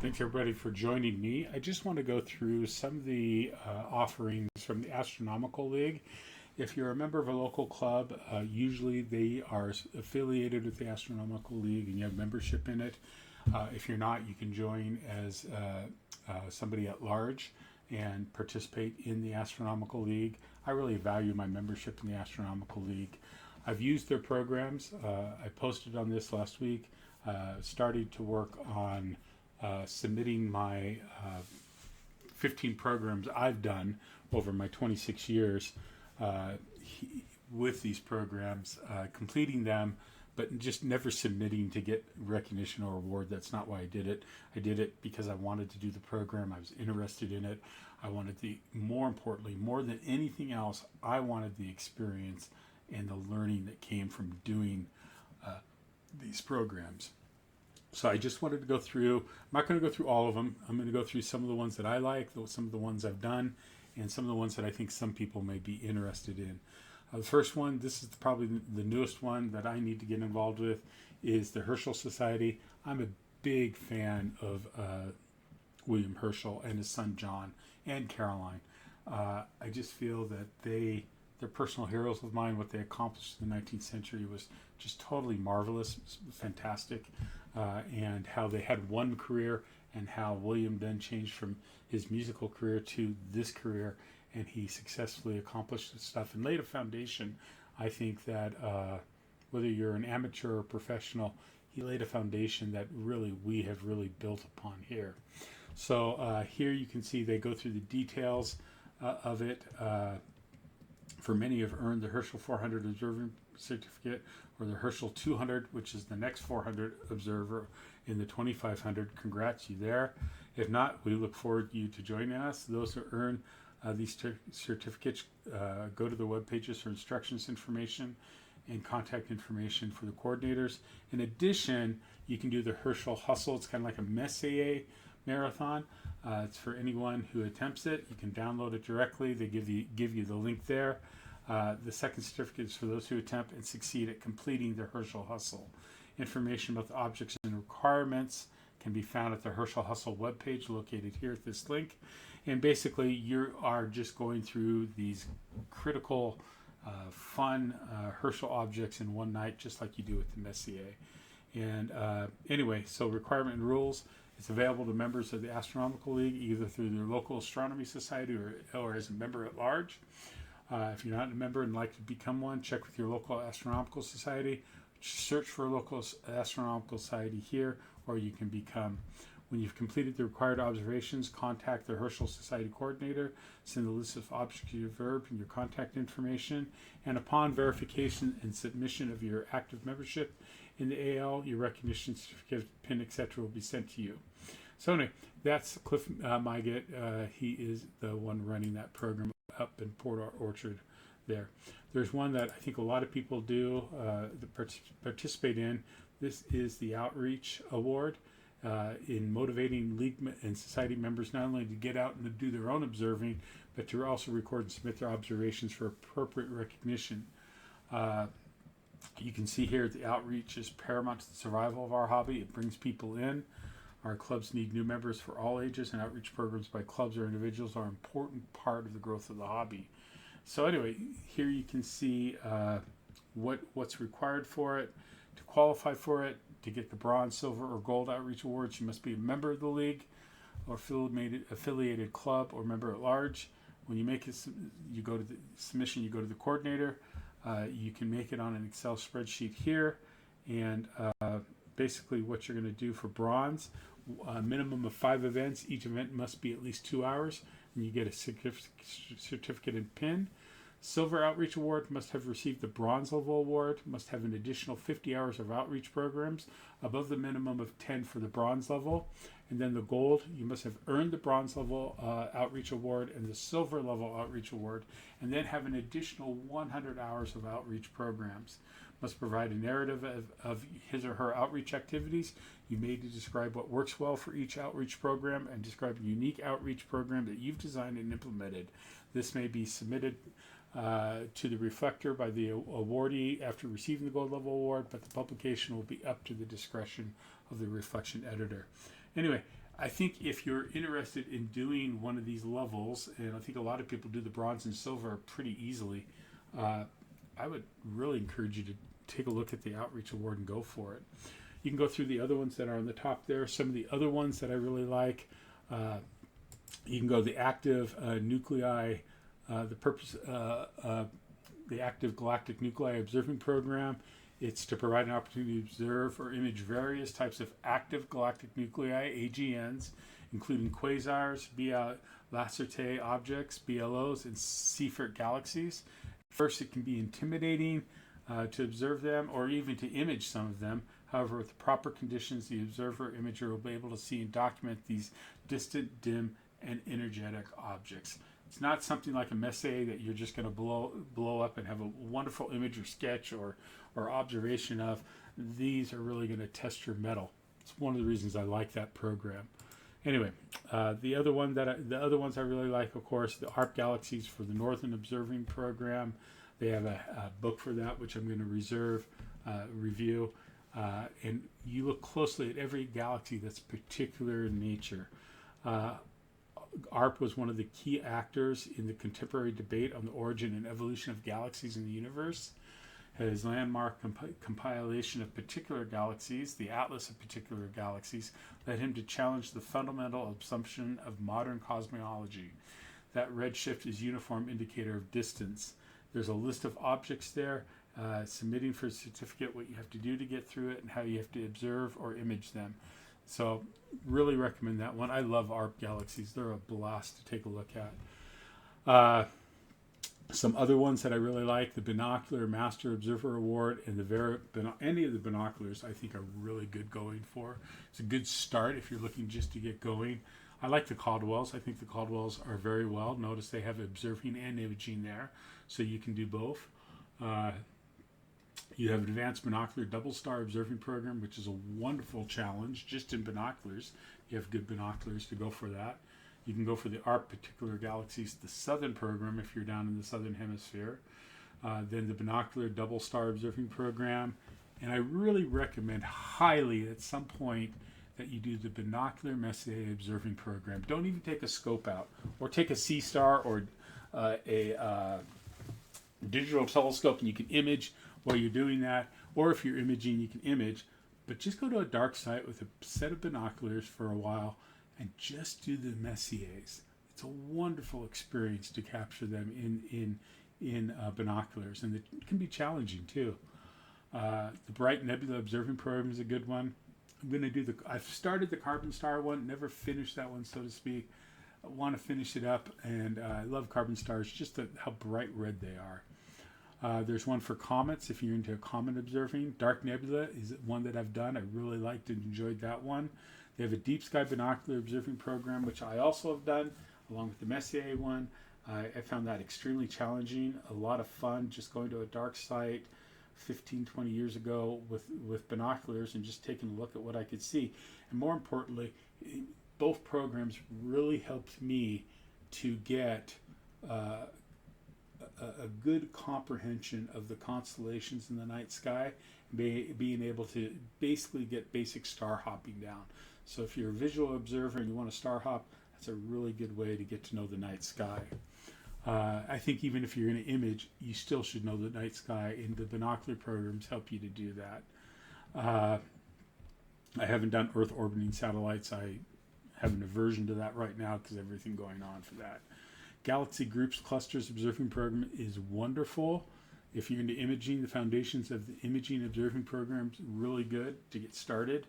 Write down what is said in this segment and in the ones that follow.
Thanks everybody for joining me. I just want to go through some of the offerings from the Astronomical League. If you're a member of a local club, usually they are affiliated with the Astronomical League and you have membership in it. If you're not, you can join as somebody at large and participate in the Astronomical League. I really value my membership in the Astronomical League. I've used their programs. I posted on this last week, started to work on submitting my 15 programs I've done over my 26 years with these programs, completing them, but just never submitting to get recognition or award. That's not why I did it. I did it because I wanted to do the program. I was interested in it. I wanted more importantly, more than anything else, I wanted the experience and the learning that came from doing these programs. So I just wanted to go through, I'm not going to go through all of them. I'm going to go through some of the ones that I like, some of the ones I've done, and some of the ones that I think some people may be interested in. The first one, this is probably the newest one that I need to get involved with, is the Herschel Society. I'm a big fan of William Herschel and his son John and Caroline. I just feel that they're personal heroes of mine. What they accomplished in the 19th century was just totally marvelous, fantastic. And how they had one career and how William then changed from his musical career to this career, and he successfully accomplished this stuff and laid a foundation. I think that whether you're an amateur or professional, he laid a foundation that really we have really built upon here. So here you can see they go through the details of it. For many have earned the Herschel 400 Observer Certificate or the Herschel 200, which is the next 400 observer in the 2500. Congrats you there. If not, we look forward to you to joining us. Those who earn these certificates, go to the web pages for instructions information and contact information for the coordinators. In addition, you can do the Herschel Hustle. It's kind of like a Messier marathon. It's for anyone who attempts it. You can download it directly. They give you the link there. The second certificate is for those who attempt and succeed at completing the Herschel Hustle. Information about the objects and requirements can be found at the Herschel Hustle webpage located here at this link. And basically, you are just going through these critical, fun Herschel objects in one night, just like you do with the Messier. And anyway, so requirement and rules. It's available to members of the Astronomical League, either through their local astronomy society or as a member at large. If you're not a member and like to become one, check with your local astronomical society. Search for a local astronomical society here, or you can become. When you've completed the required observations, contact the Herschel Society coordinator, send the list of objects you observed and your contact information, and upon verification and submission of your active membership in the AL, your recognition certificate, PIN, etc. will be sent to you. So anyway, that's Cliff Myget. He is the one running that program up in Port Orchard there. There's one that I think a lot of people do participate in. This is the Outreach Award in motivating league and society members not only to get out and to do their own observing, but to also record and submit their observations for appropriate recognition. You can see here the outreach is paramount to the survival of our hobby. It brings people in. Our clubs need new members for all ages, and outreach programs by clubs or individuals are an important part of the growth of the hobby. So anyway, here you can see what's required for it. To qualify for it, to get the bronze, silver, or gold outreach awards, you must be a member of the league or affiliated club or member at large. When you make it, you go to the submission, you go to the coordinator. You can make it on an Excel spreadsheet here, and basically what you're going to do for bronze, a minimum of 5 events. Each event must be at least 2 hours, and you get a certificate and pin. Silver Outreach Award must have received the bronze level award, must have an additional 50 hours of outreach programs above the minimum of 10 for the bronze level. And then the gold, you must have earned the bronze level outreach award and the silver level outreach award, and then have an additional 100 hours of outreach programs. Must provide a narrative of his or her outreach activities. You may describe what works well for each outreach program and describe a unique outreach program that you've designed and implemented. This may be submitted to the reflector by the awardee after receiving the gold level award, but the publication will be up to the discretion of the reflection editor. Anyway, I think if you're interested in doing one of these levels, and I think a lot of people do the bronze and silver pretty easily, I would really encourage you to take a look at the Outreach Award and go for it. You can go through the other ones that are on the top there. Some of the other ones that I really like, you can go the active nuclei, the purpose, the active galactic nuclei observing program. It's to provide an opportunity to observe or image various types of active galactic nuclei, AGNs, including quasars, Lacertae objects, BLOs, and Seyfert galaxies. First, it can be intimidating to observe them or even to image some of them. However, with the proper conditions, the observer or imager will be able to see and document these distant, dim, and energetic objects. It's not something like a Messier that you're just going to blow up and have a wonderful image or sketch or observation of. These are really going to test your mettle. It's one of the reasons I like that program. Anyway, the other ones I really like, of course, the ARP galaxies for the Northern Observing Program. They have a book for that, which I'm going to review. And you look closely at every galaxy that's particular in nature. ARP was one of the key actors in the contemporary debate on the origin and evolution of galaxies in the universe. His landmark compilation of particular galaxies, the Atlas of Particular Galaxies, led him to challenge the fundamental assumption of modern cosmology, that redshift is uniform indicator of distance. There's a list of objects there, submitting for a certificate, what you have to do to get through it, and how you have to observe or image them. So really recommend that one. I love ARP galaxies. They're a blast to take a look at. Some other ones that I really like, the Binocular Master Observer Award and any of the binoculars I think are really good going for. It's a good start if you're looking just to get going. I like the Caldwells. I think the Caldwells are very well. Notice they have observing and imaging there, so you can do both. You have an Advanced Binocular Double Star Observing Program, which is a wonderful challenge just in binoculars. You have good binoculars to go for that. You can go for the ARP Particular Galaxies, the Southern Program, if you're down in the Southern Hemisphere. Then the Binocular Double Star Observing Program. And I really recommend highly at some point that you do the Binocular Messier Observing Program. Don't even take a scope out, or take a C-Star or a digital telescope, and you can image while you're doing that. Or if you're imaging, you can image. But just go to a dark site with a set of binoculars for a while and just do the Messiers. It's a wonderful experience to capture them in binoculars, and it can be challenging too. The Bright Nebula Observing Program is a good one. I've started the Carbon Star one, never finished that one, so to speak. I want to finish it up, and I love Carbon Stars, just how bright red they are. There's one for comets, if you're into comet observing. Dark Nebula is one that I've done. I really liked and enjoyed that one. They have a Deep Sky Binocular Observing Program, which I also have done, along with the Messier one. I found that extremely challenging, a lot of fun, just going to a dark site 15, 20 years ago with binoculars and just taking a look at what I could see. And more importantly, both programs really helped me to get a good comprehension of the constellations in the night sky, being able to basically get basic star hopping down. So if you're a visual observer and you want to star hop, that's a really good way to get to know the night sky. I think even if you're going to image, you still should know the night sky, and the binocular programs help you to do that. I haven't done Earth orbiting satellites. I have an aversion to that right now because of everything going on for that. Galaxy Groups Clusters Observing Program is wonderful. If you're into imaging, the foundations of the imaging observing programs really good to get started.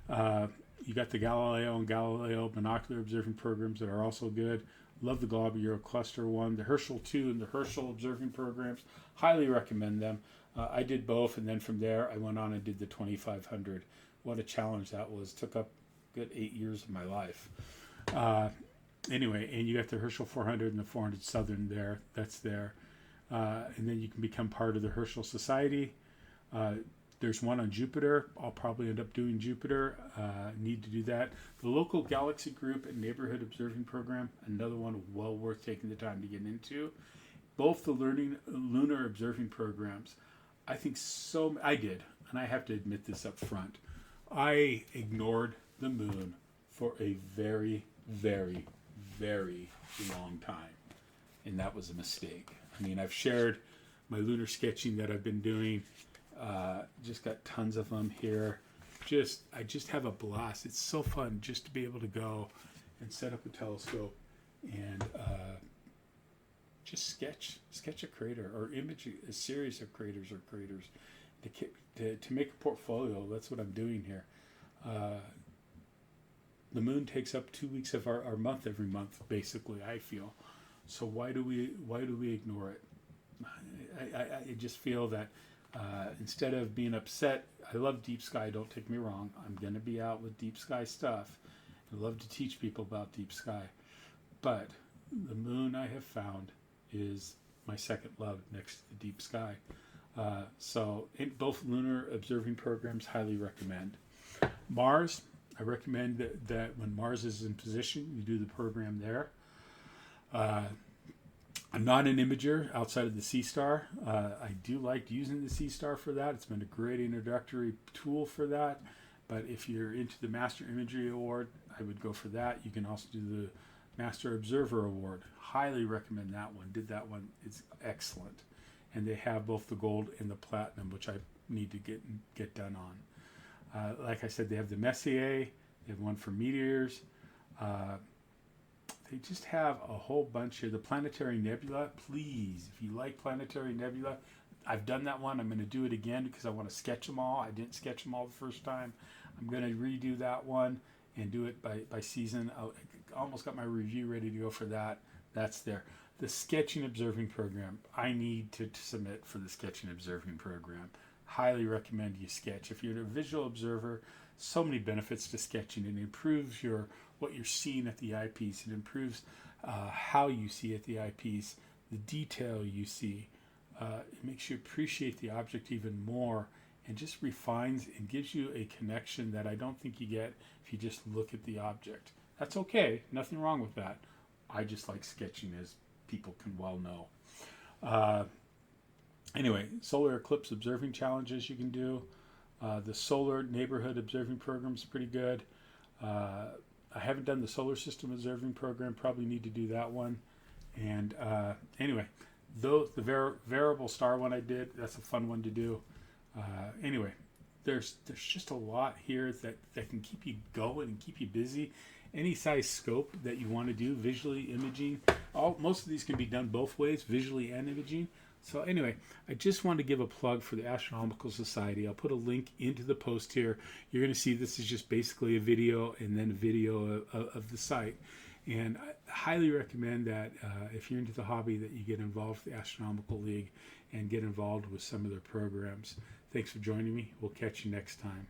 You got the Galileo and Galileo binocular observing programs that are also good. Love the Globular Cluster one. The Herschel 2 and the Herschel observing programs, highly recommend them. I did both, and then from there I went on and did the 2500. What a challenge that was. Took up a good 8 years of my life. Anyway, and you got the Herschel 400 and the 400 Southern there. That's there. And then you can become part of the Herschel Society. There's one on Jupiter. I'll probably end up doing Jupiter. Need to do that. The Local Galaxy Group and Neighborhood Observing Program, another one well worth taking the time to get into. Both the Lunar Observing Programs, I did, and I have to admit this up front. I ignored the moon for a very, very, very long time. And that was a mistake. I mean, I've shared my lunar sketching that I've been doing. Just got tons of them here. I just have a blast. It's so fun just to be able to go and set up a telescope and just sketch a crater or image a series of craters to make a portfolio. That's what I'm doing here. The moon takes up 2 weeks of our month every month, basically, I feel. So why do we ignore it? I just feel that instead of being upset, I love deep sky, don't take me wrong. I'm going to be out with deep sky stuff. I love to teach people about deep sky. But the moon, I have found, is my second love next to the deep sky. So in both lunar observing programs, highly recommend. Mars, I recommend that when Mars is in position, you do the program there. I'm not an imager outside of the C-Star. I do like using the C-Star for that. It's been a great introductory tool for that. But if you're into the Master Imagery Award, I would go for that. You can also do the Master Observer Award. Highly recommend that one. Did that one. It's excellent. And they have both the gold and the platinum, which I need to get done on. Like I said, they have the Messier. They have one for meteors. They just have a whole bunch here. The Planetary Nebula, please, if you like Planetary Nebula, I've done that one. I'm going to do it again because I want to sketch them all. I didn't sketch them all the first time. I'm going to redo that one and do it by season. I almost got my review ready to go for that. That's there. The Sketching Observing Program. I need to submit for the Sketching Observing Program. Highly recommend you sketch. If you're a visual observer, so many benefits to sketching. It improves what you're seeing at the eyepiece. It improves how you see at the eyepiece, the detail you see. It makes you appreciate the object even more and just refines and gives you a connection that I don't think you get if you just look at the object. That's okay. Nothing wrong with that. I just like sketching, as people can well know. Anyway, solar eclipse observing challenges you can do. The solar neighborhood observing program is pretty good. I haven't done the solar system observing program. Probably need to do that one. And anyway, the variable star one I did, that's a fun one to do. Anyway, there's just a lot here that can keep you going and keep you busy. Any size scope that you want to do, visually imaging. Most of these can be done both ways, visually and imaging. So anyway, I just wanted to give a plug for the Astronomical Society. I'll put a link into the post here. You're going to see this is just basically a video and then a video of the site. And I highly recommend that if you're into the hobby that you get involved with the Astronomical League and get involved with some of their programs. Thanks for joining me. We'll catch you next time.